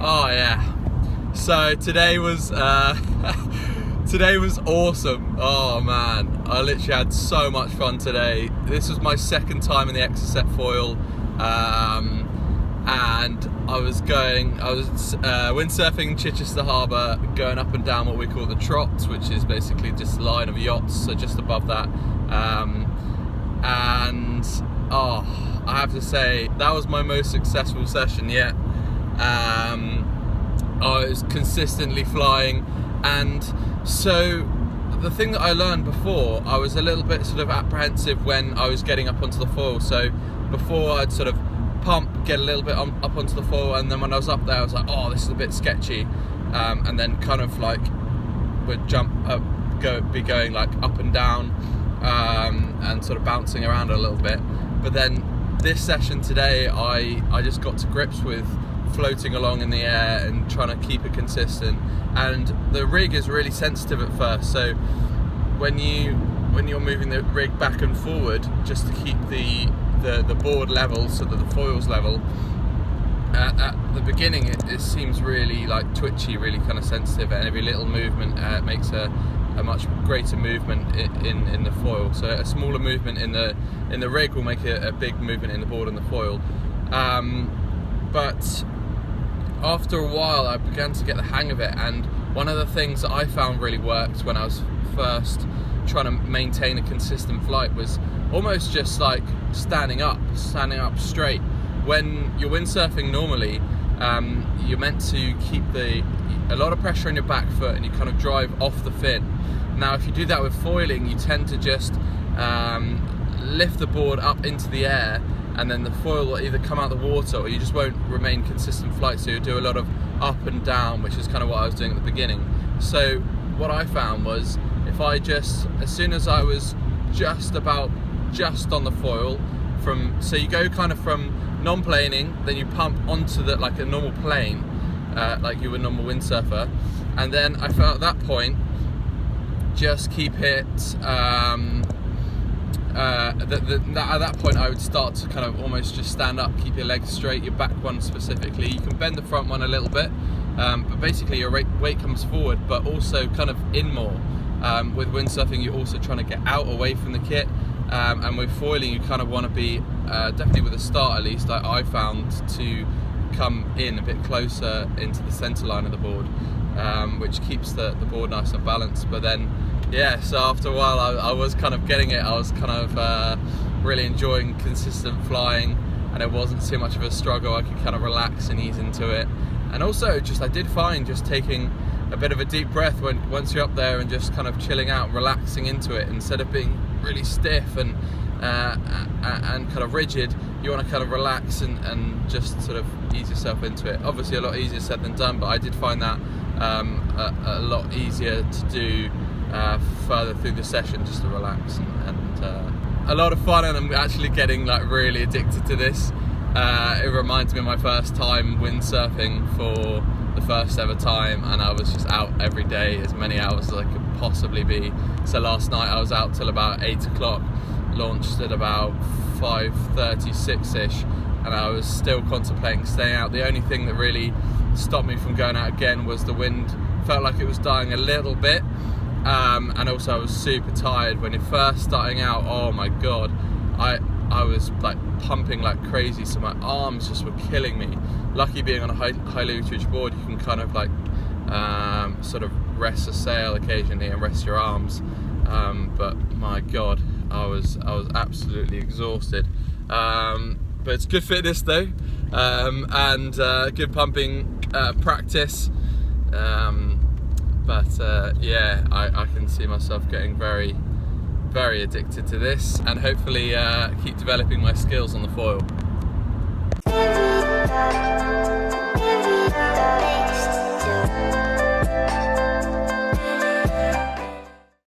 Oh yeah. So today was today was awesome. Oh man, I literally had so much fun today. This was my second time in the Exocet foil, and I was windsurfing in Chichester Harbour, going up and down what we call the trots, which is basically just a line of yachts, so just above that. And I have to say that was my most successful session yet. I was consistently flying, and so the thing that I learned before, I was a little bit sort of apprehensive when I was getting up onto the foil. So before I'd sort of pump, get a little bit up onto the foil, and then when I was up there I was like, oh, this is a bit sketchy, and then kind of like would jump up, be going like up and down, and sort of bouncing around a little bit. But then this session today, I just got to grips with floating along in the air and trying to keep it consistent. And the rig is really sensitive at first, so when you're moving the rig back and forward just to keep the board level so that the foil's level, at the beginning it seems really like twitchy, really kind of sensitive, and every little movement makes a much greater movement in the foil. So a smaller movement in the rig will make a big movement in the board and the foil. But after a while I began to get the hang of it, and one of the things that I found really worked when I was first trying to maintain a consistent flight was almost just like standing up straight. When you're windsurfing normally, you're meant to keep a lot of pressure on your back foot, and you kind of drive off the fin. Now if you do that with foiling, you tend to just lift the board up into the air, and then the foil will either come out the water or you just won't remain consistent flight, so you do a lot of up and down, which is kind of what I was doing at the beginning. So what I found was, if I just, as soon as I was just on the foil, so you go kind of from non-planing, then you pump onto like a normal plane, like you would a normal windsurfer, and then I felt at that point, just keep it, at that point I would start to kind of almost just stand up, keep your legs straight, your back one specifically. You can bend the front one a little bit, but basically your weight comes forward, but also kind of in more. With windsurfing, you're also trying to get out away from the kit, and with foiling you kind of want to be, definitely with the start at least, I found, to come in a bit closer into the centre line of the board, which keeps the board nice and balanced. But then so after a while I was kind of getting it. I was kind of really enjoying consistent flying, and it wasn't too much of a struggle. I could kind of relax and ease into it. And also I did find just taking a bit of a deep breath once you're up there and just kind of chilling out, relaxing into it, instead of being really stiff and kind of rigid, you want to kind of relax and just sort of ease yourself into it. Obviously a lot easier said than done, but I did find that a lot easier to do further through the session, just to relax, and a lot of fun. And I'm actually getting like really addicted to this. It reminds me of my first time windsurfing for the first ever time, and I was just out every day, as many hours as I could possibly be. So last night I was out till about 8 o'clock, launched at about 5:36ish, and I was still contemplating staying out. The only thing that really stopped me from going out again was the wind. Felt like it was dying a little bit, and also I was super tired. When you're first starting out, oh my god, I was like pumping like crazy, so my arms just were killing me. Lucky being on a high lootage board, you can kind of like sort of rest a sail occasionally and rest your arms, but my god, I was absolutely exhausted. But it's good fitness though, and good pumping practice. But I can see myself getting very, very addicted to this, and hopefully keep developing my skills on the foil.